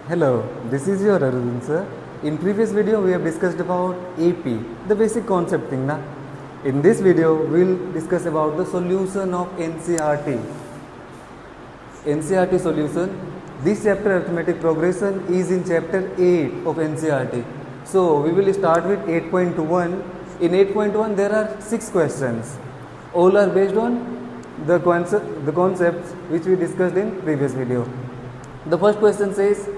Hello, this is your Arun sir. In previous video we have discussed about AP, the basic concept thing na. In this video we will discuss about the solution of NCERT. NCERT solution. This chapter arithmetic progression is in chapter 8 of NCERT. So we will start with 8.1. In 8.1 there are 6 questions. All are based on the concepts which we discussed in previous video. The first question says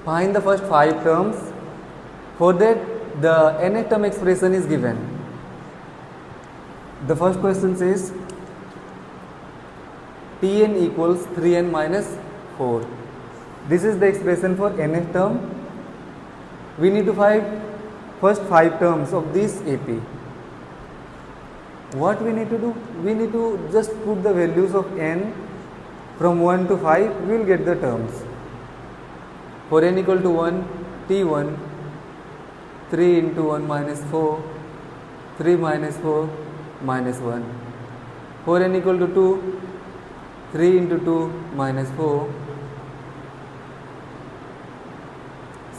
find the first 5 terms. For that the nth term expression is given. The first question says Tn equals 3n minus 4. This is the expression for nth term. We need to find first 5 terms of this AP. What we need to do? We need to just put the values of n from 1 to 5. We will get the terms. For n equal to 1, T1, 3 into 1 minus 4, 3 minus 4 minus 1. For n equal to 2, 3 into 2 minus 4,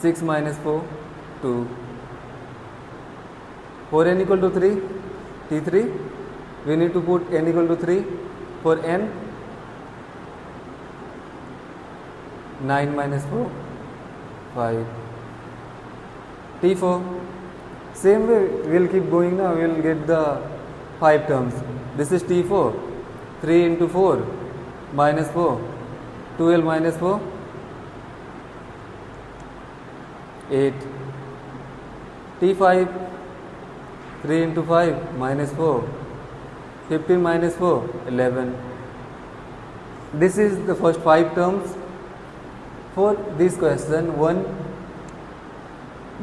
6 minus 4, 2. For n equal to 3, T3, we need to put n equal to 3. For n, 9 minus 4, 5. T4, same way we will keep going now, we will get the 5 terms. This is T4, 3 into 4 minus 4, 12 minus 4, 8. T5, 3 into 5 minus 4, 15 minus 4, 11. This is the first 5 terms. For this question 1,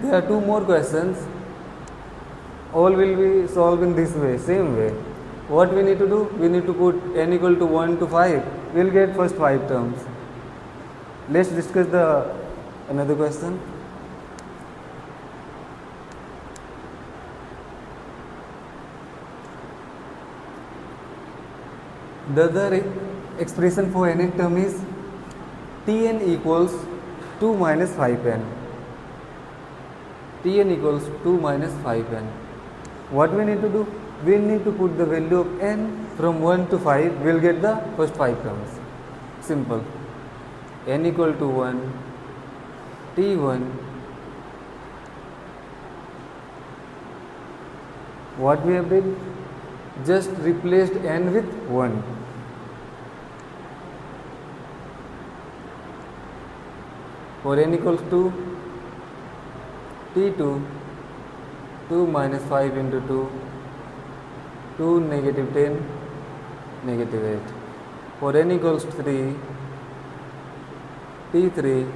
there are 2 more questions. All will be solved in this way, same way. What we need to do? We need to put n equal to 1 to 5. We will get first 5 terms. Let's discuss the another question. The other expression for nth term is Tn equals 2 minus 5n. Tn equals 2 minus 5n. What we need to do? We need to put the value of n from 1 to 5. We will get the first 5 terms. Simple. N equal to 1, T1. What we have did? Just replaced n with 1. For n equals to T2, 2 minus 5 into 2, 2 negative 10, negative 8. For n equals 3, T3,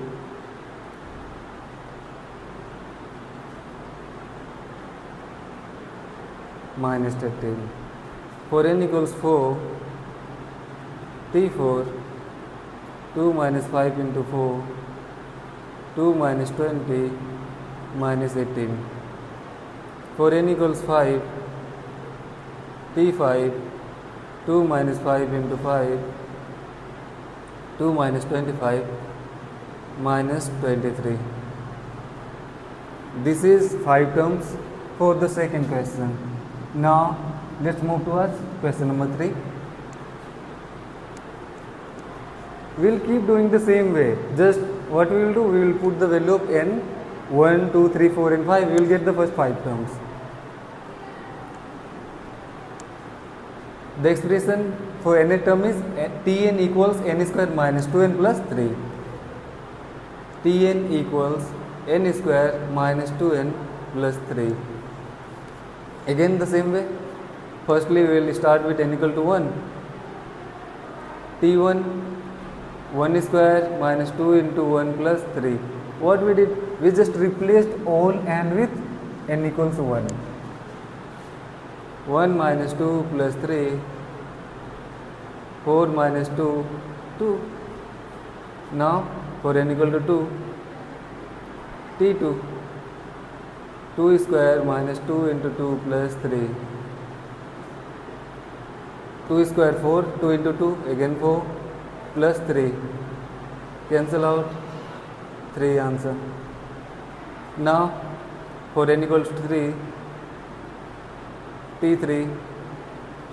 minus 13. For n equals 4, T4, 2 minus 5 into 4, 2 minus 20, minus 18. For n equals 5, T5, 2 minus 5 into 5, 2 minus 25, minus 23. This is 5 terms for the second question. Now, let's move towards question number 3. We will keep doing the same way. Just what we will do, we will put the value of n, 1, 2, 3, 4 and 5. We will get the first 5 terms. The expression for nth term is Tn equals n square minus 2n plus 3. Tn equals n square minus 2n plus 3. Again the same way. Firstly we will start with n equal to 1. T1, 1 square minus 2 into 1 plus 3. What we did? We just replaced all n with n equals 1. 1 minus 2 plus 3, 4 minus 2, 2. Now for n equal to 2, T2, 2 square minus 2 into 2 plus 3. 2 square 4, 2 into 2, again 4, plus 3, cancel out, 3 answer. Now for n equals to 3, T3,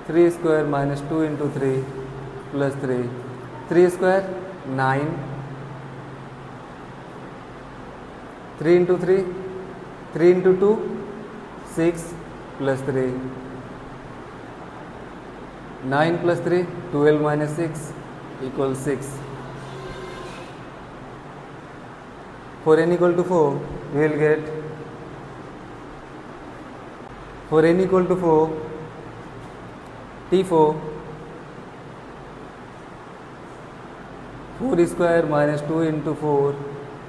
3 square minus 2 into 3 plus 3. 3 square 9, 3 into 3, 3 into 2, 6 plus 3. 9 plus 3, 12 minus 6 equals 6. For n equal to 4, we will get, for n equal to 4, T4, 4 square minus 2 into 4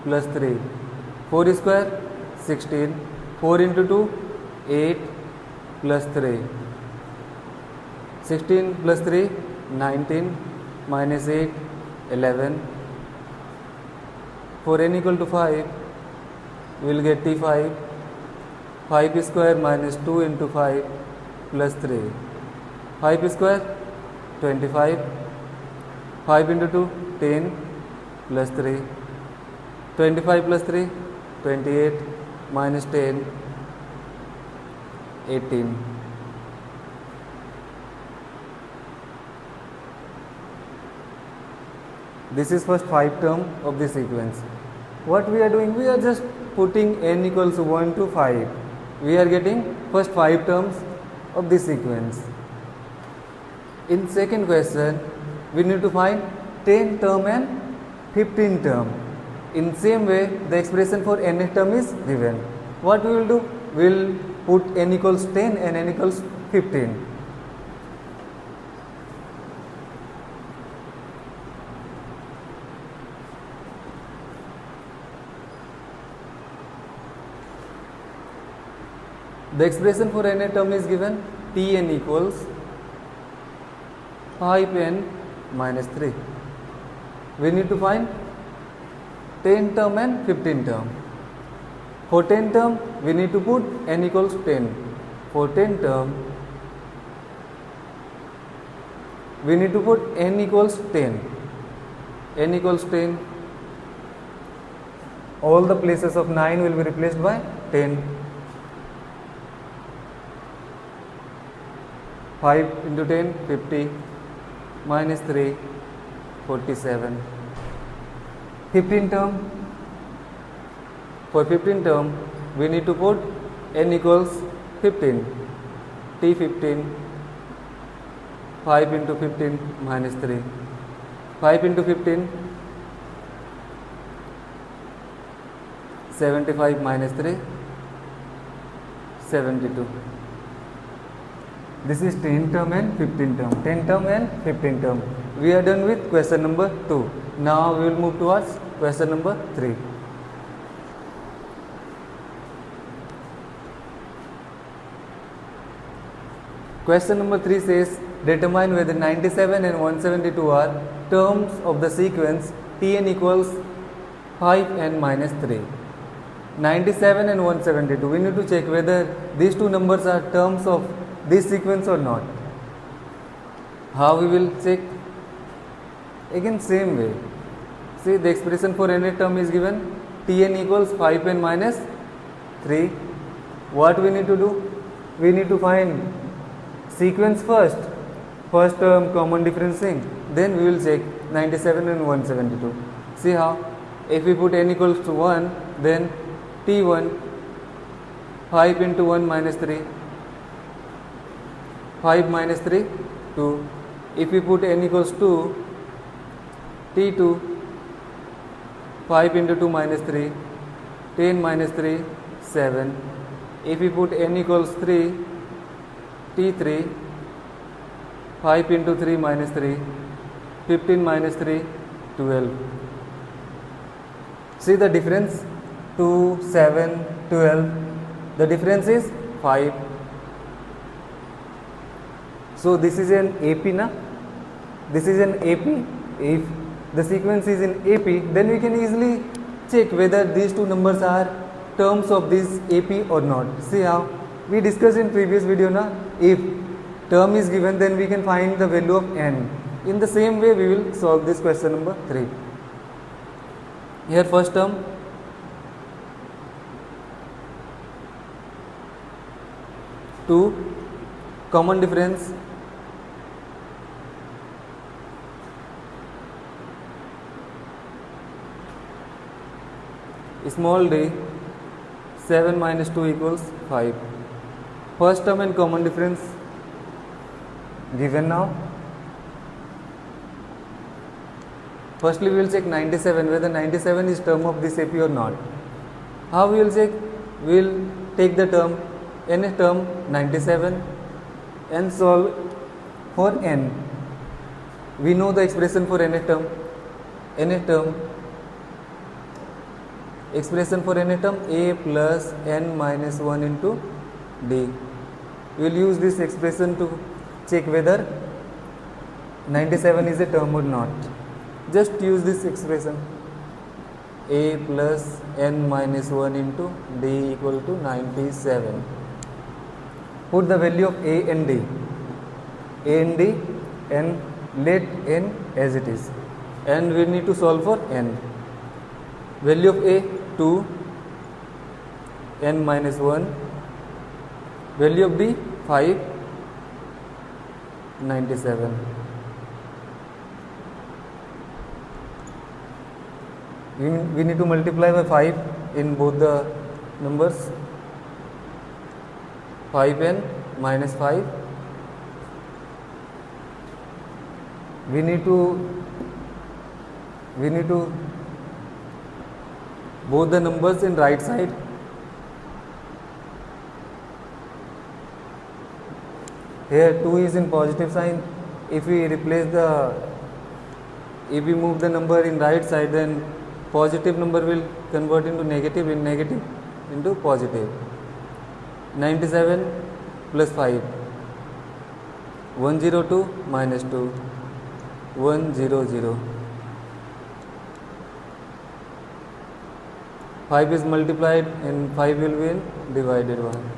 plus 3. 4 square 16, 4 into 2, 8 plus 3. 16 plus 3, 19, minus 8, 11. For n equal to 5, we will get T5, 5 square minus 2 into 5 plus 3. 5 square 25, 5 into 2, 10 plus 3. 25 plus 3, 28, minus 10, 18. This is first 5 term of the sequence. What we are doing? We are just putting n equals 1 to 5. We are getting first 5 terms of the sequence. In second question, we need to find 10 term and 15 term. In same way, the expression for nth term is given. What we will do? We will put n equals 10 and n equals 15. The expression for nth term is given, Tn equals 5n minus 3. We need to find 10 term and 15 term. For 10 term, we need to put n equals 10. For 10 term, we need to put n equals 10. n equals 10. All the places of 9 will be replaced by 10. 5 into 10, 50, minus 3, 47. 15 term, for 15 term, we need to put n equals 15, T15, 5 into 15, minus 3, 5 into 15, 75 minus 3, 72. This is 10 term and 15 term. 10 term and 15 term. We are done with question number 2. Now we will move towards question number 3. Question number 3 says, determine whether 97 and 172 are terms of the sequence Tn equals 5n minus 3. 97 and 172. We need to check whether these two numbers are terms of this sequence or not. How we will check? Again same way. See, the expression for nth term is given, Tn equals 5n minus 3. What we need to do? We need to find sequence first. First term common differencing. Then we will check 97 and 172. See how? If we put n equals to 1, then T1, 5 into 1 minus 3. 5 minus 3, 2. If we put n equals 2, T2, 5 into 2 minus 3, 10 minus 3, 7. If we put n equals 3, T3, 5 into 3 minus 3, 15 minus 3, 12. See the difference? 2, 7, 12. The difference is 5. So this is an AP na? This is an AP. If the sequence is in AP, then we can easily check whether these two numbers are terms of this AP or not. See how? We discussed in previous video na? If term is given, then we can find the value of n. In the same way, we will solve this question number 3. Here first term 2 common difference small d 7 minus 2 equals 5. First term and common difference given now. Firstly we will check 97 whether 97 is term of this AP or not. How we will check? We will take the term nth term 97 and solve for n. We know the expression for nth term. Nth term expression for nth term a plus n minus 1 into d. We will use this expression to check whether 97 is a term or not. Just use this expression a plus n minus 1 into d equal to 97. Put the value of a and d. A and d and let n as it is. And we need to solve for n. Value of a 2, n minus 1. Value of d 5, 97. We need to multiply by 5 in both the numbers. 5n minus 5. We need to both the numbers in right side. Here 2 is in positive sign. If we move the number in right side, then positive number will convert into negative, in negative into positive. 97 plus 5, 102 minus 2, 100. 5 is multiplied and 5 will be divided 1.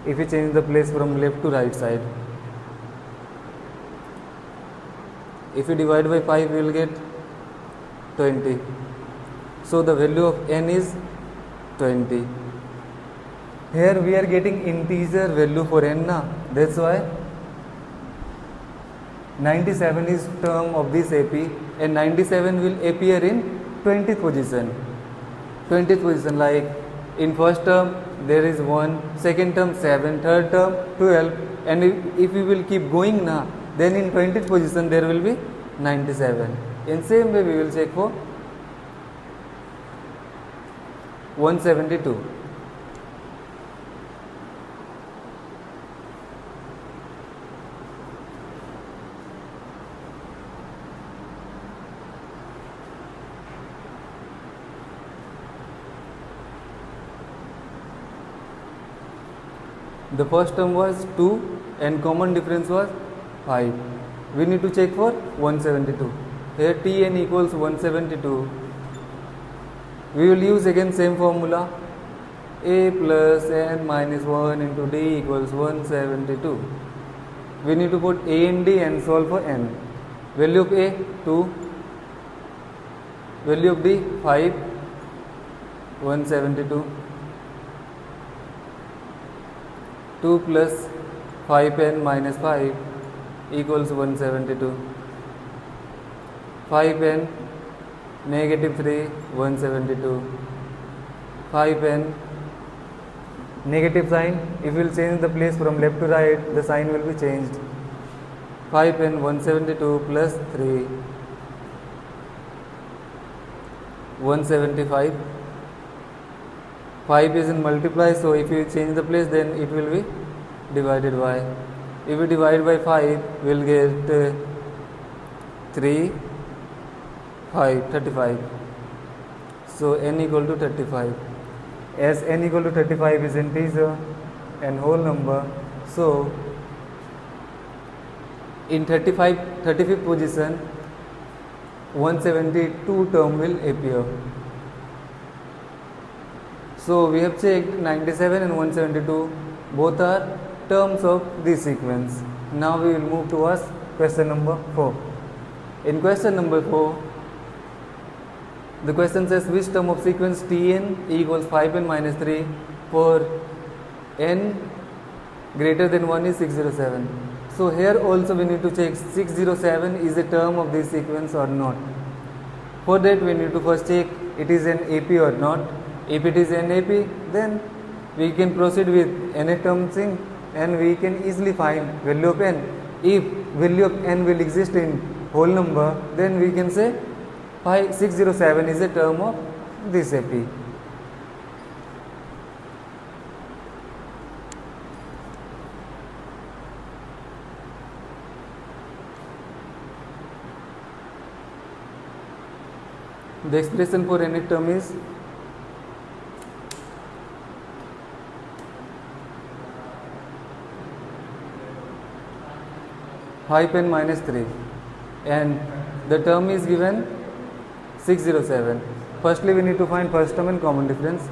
If we change the place from left to right side, if we divide by 5 we will get 20. So the value of n is 20. Here we are getting integer value for n now. That's why 97 is term of this AP and 97 will appear in 20th position. 20th position, like in first term there is 1, second term 7, third term 12, and if we will keep going now, then in 20th position there will be 97. In same way we will check for 172. The first term was 2 and common difference was 5. We need to check for 172. Here Tn equals 172. We will use again same formula. A plus n minus 1 into d equals 172. We need to put a and d and solve for n. Value of a 2. Value of d 5. 172. 2 plus 5n minus 5 equals 172. 5n negative 3 172. 5n negative sign, if we will change the place from left to right, the sign will be changed. 5n 172 plus 3 175. 5 is in multiply, so if you change the place then it will be divided by. If we divide by 5 we will get 3 5 35. So n equal to 35. As n equal to 35 is integer and whole number, so in 35th position 172 term will appear. So we have checked 97 and 172, both are terms of this sequence. Now we will move towards question number 4. In question number 4, the question says which term of sequence Tn equals 5n minus 3 for n greater than 1 is 607. So here also we need to check 607 is a term of this sequence or not. For that we need to first check it is an AP or not. If it is an AP, then we can proceed with nth term thing and we can easily find value of n. If value of n will exist in whole number, then we can say 607 is a term of this AP. The expression for nth term is five n minus 3 and the term is given 607. Firstly we need to find first term and common difference.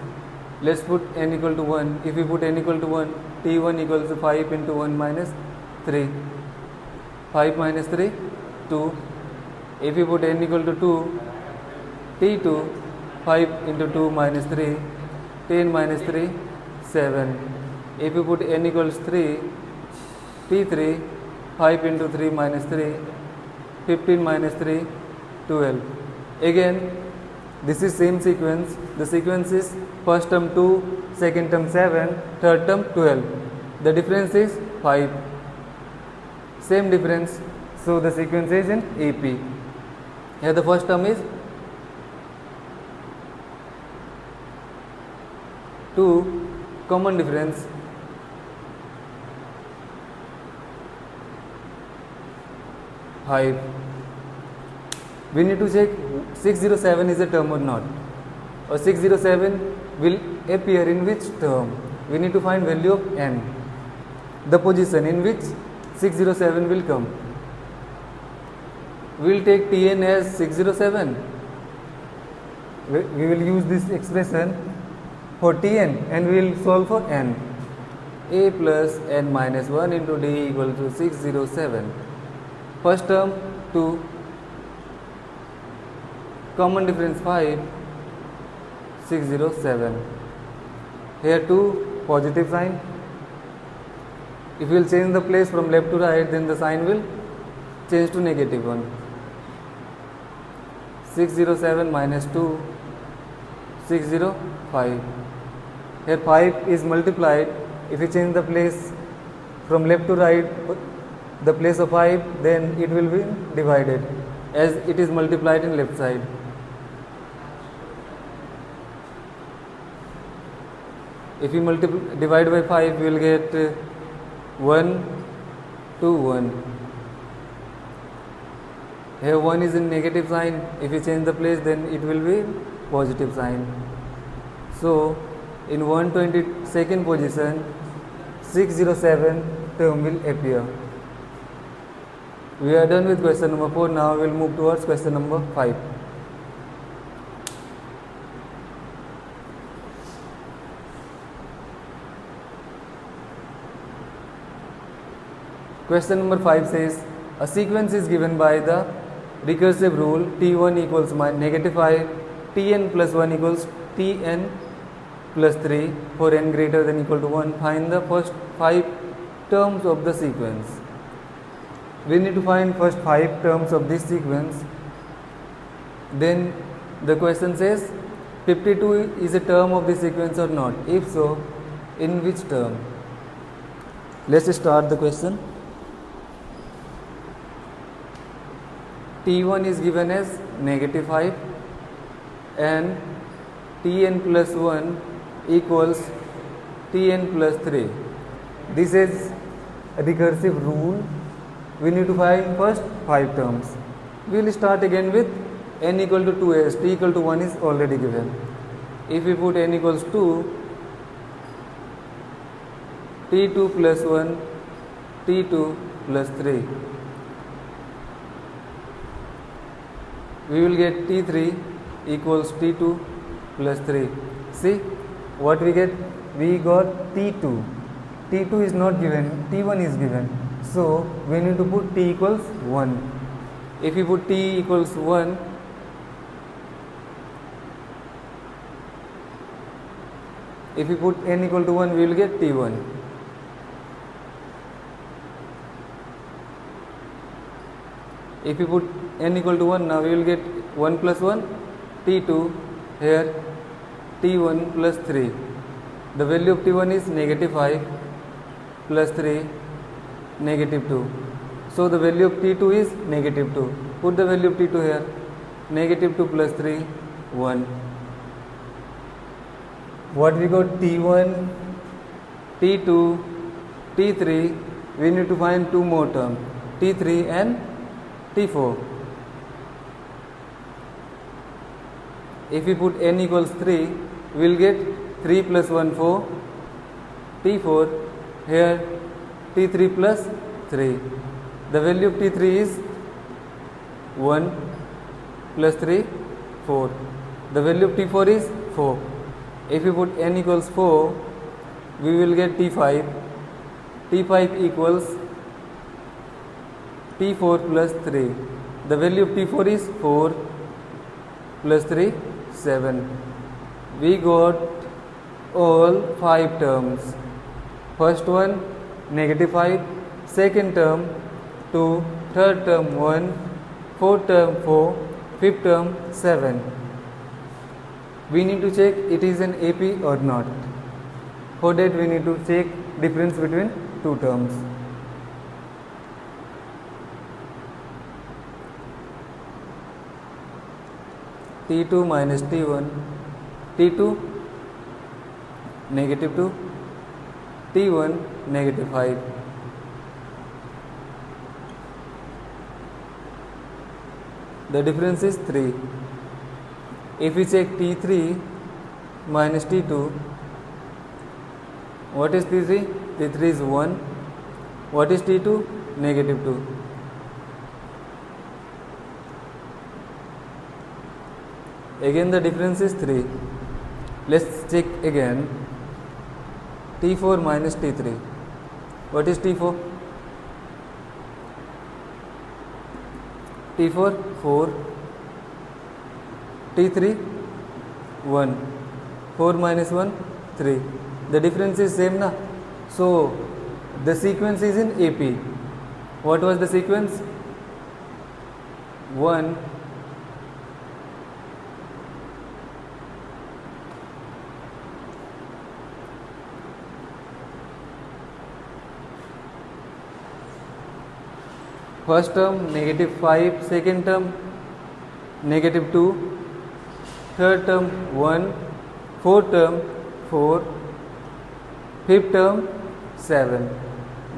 Let's put n equal to 1. If we put n equal to 1, t1 equals to 5 into 1 minus 3. 5 minus 3, 2. If we put n equal to 2, t2 5 into 2 minus 3, 10 minus 3, 7. If we put n equals 3, t3 5 into 3 minus 3, 15 minus 3, 12. Again this is same sequence. The sequence is first term 2, second term 7, third term 12. The difference is 5. Same difference. So the sequence is in AP. Here the first term is 2, common difference 5. We need to check 607 is a term or not, or 607 will appear in which term. We need to find value of n, the position in which 607 will come. We will take Tn as 607. We will use this expression for Tn and we will solve for n. A plus n minus 1 into d equal to 607. First term 2, common difference 5, 607. Here 2, positive sign. If we will change the place from left to right, then the sign will change to negative 1. 607 minus 2, 605. Here 5 is multiplied. If we change the place from left to right, the place of 5, then it will be divided as it is multiplied in left side. If we divide by 5, we will get 1, 2, 1. Here 1 is in negative sign. If we change the place, then it will be positive sign. So in 122nd position 607 term will appear. We are done with question number 4. Now we will move towards question number 5. Question number 5 says a sequence is given by the recursive rule t1 equals negative 5, tn plus 1 equals tn plus 3 for n greater than equal to 1. Find the first 5 terms of the sequence. We need to find first 5 terms of this sequence. Then the question says 52 is a term of this sequence or not. If so, in which term? Let's start the question. T1 is given as negative 5 and Tn plus 1 equals Tn plus 3. This is a recursive rule. We need to find first 5 terms. We will start again with n equal to 2 as t equal to 1 is already given. If we put n equals 2, t2 plus 1, t2 plus 3. We will get t3 equals t2 plus 3. See what we get? We got t2. t2 is not given, t1 is given. So we need to put t equals 1. If we put t equals 1, if we put n equal to 1, we will get t1. If you put n equal to 1, now we will get 1 plus 1 t2, here t1 plus 3. The value of t1 is negative 5 plus 3 negative 2. So the value of t2 is negative 2. Put the value of t2 here, negative 2 plus 3 1. What we got? t1, t2, t3. We need to find two more terms, t3 and t4. If we put n equals 3, we will get 3 plus 1 4 t4, here t3 plus 3. The value of t3 is 1 plus 3 4. The value of t4 is 4. If we put n equals 4, we will get t5. t5 equals t4 plus 3. The value of t4 is 4 plus 3 7. We got all 5 terms. First one negative 5, second term 2, third term 1, fourth term 4, fifth term 7. We need to check it is an AP or not. For that we need to check difference between two terms. t2 minus t1, t2 negative 2, t1 negative 5. The difference is 3. If we check t3 minus t2, what is t3? t3 is 1. What is t2? Negative 2. Again the difference is 3. Let's check again. t4 minus t3. What is t4? t4 4. t3 1. 4 minus 1 3. The difference is same na. So the sequence is in AP. What was the sequence? 1 first term negative 5, second term negative 2, third term 1, fourth term 4, fifth term 7.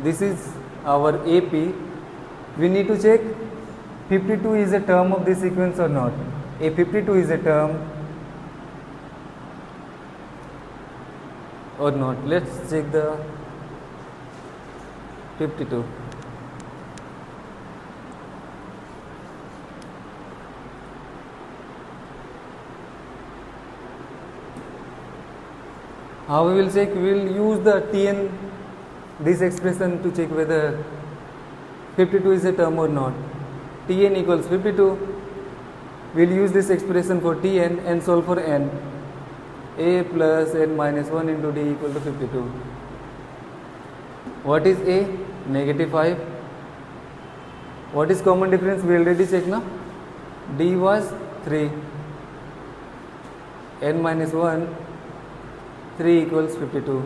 This is our AP. We need to check 52 is a term of this sequence or not. If 52 is a term or not. Let's check the 52. How we will check? We will use the Tn, this expression, to check whether 52 is a term or not. Tn equals 52. We will use this expression for Tn and solve for n. A plus n minus 1 into d equal to 52. What is A? Negative 5. What is common difference? We already checked now. D was 3. N minus 1. 3 equals 52.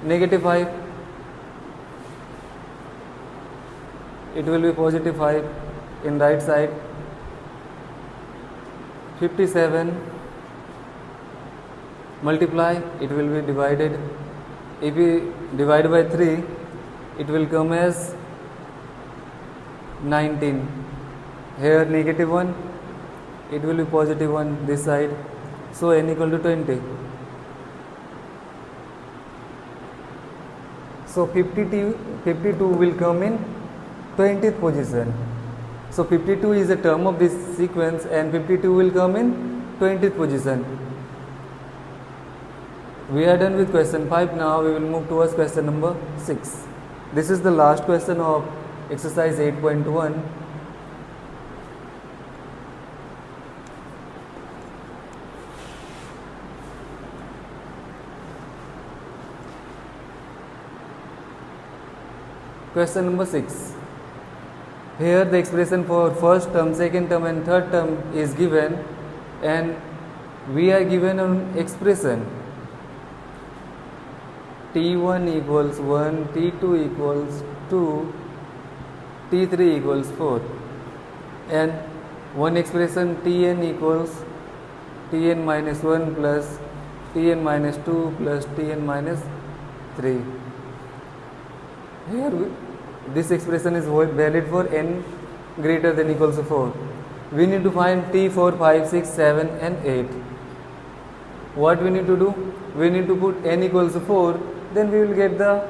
Negative 5. It will be positive 5 in right side. 57. Multiply, it will be divided. If we divide by 3, it will come as 19. Here negative 1, it will be positive 1 this side. So n equal to 20. So 52 will come in 20th position. So 52 is a term of this sequence and 52 will come in 20th position. We are done with question 5. Now we will move towards question number 6. This is the last question of exercise 8.1. Question number 6. Here the expression for first term, second term and third term is given, and we are given an expression T1 equals 1, T2 equals 2, T3 equals 4, and one expression Tn equals Tn minus 1 plus Tn minus 2 plus Tn minus 3. Here this expression is valid for n greater than equals to 4. We need to find T4, 5, 6, 7 and 8. What we need to do? We need to put n equals to 4, then we will get the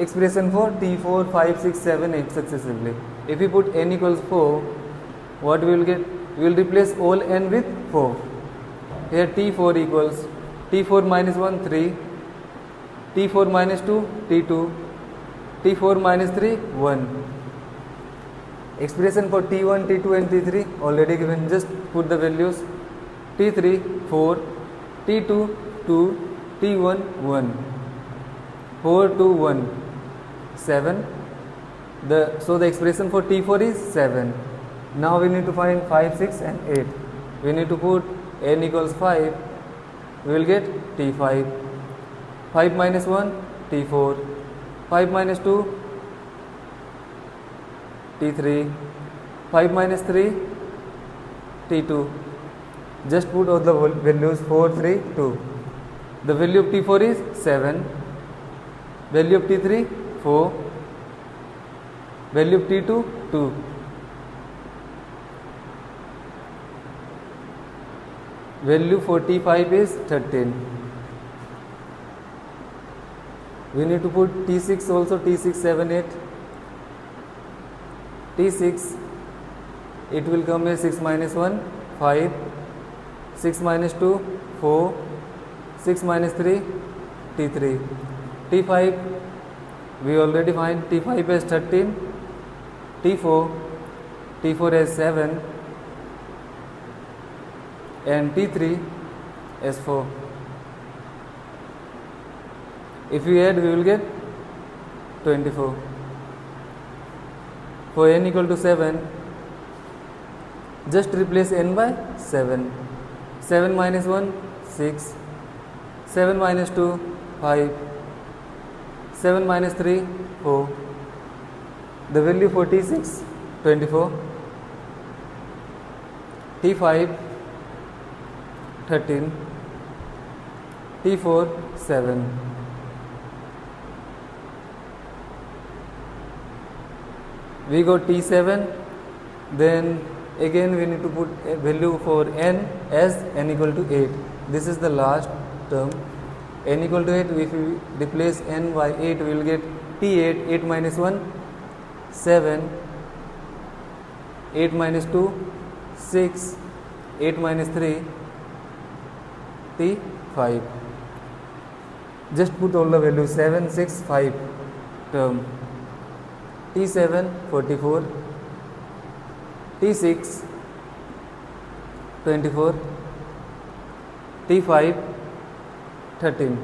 expression for T4, 5, 6, 7, 8 successively. If we put n equals 4, what we will get? We will replace all n with 4. Here T4 equals T4 minus 1, 3, T4 minus 2, T2, T4 minus 3, 1. Expression for T1, T2 and T3 already given. Just put the values. T3, 4, T2, 2, T1, 1. 4, 2, 1, 7. So the expression for T4 is 7. Now we need to find 5, 6 and 8. We need to put n equals 5. We will get T5. 5 minus 1, T4. 5 minus 2, T3. 5 minus 3, T2. Just put all the values 4, 3, 2. The value of T4 is 7. Value of T3, 4. Value of T2, 2. Value for T5 is 13. We need to put T6 also, T6, 7, 8. T6, it will come as 6 minus 1, 5. 6 minus 2, 4. 6 minus 3, T3. T5, we already find T5 as 13. T4 as 7. And T3 as 4. If we add, we will get 24. For n equal to 7, just replace n by 7. 7 minus 1, 6. 7 minus 2, 5. 7 minus 3, 4. The value for T6, 24. T5, 13. T4, 7. We got T7, then again we need to put a value for n as n equal to 8. This is the last term. N equal to 8, if we replace n by 8, we will get T8, 8 minus 1, 7, 8 minus 2, 6, 8 minus 3, T5. Just put all the values 7, 6, 5 term. T7, 44. T6, 24. T5, 13.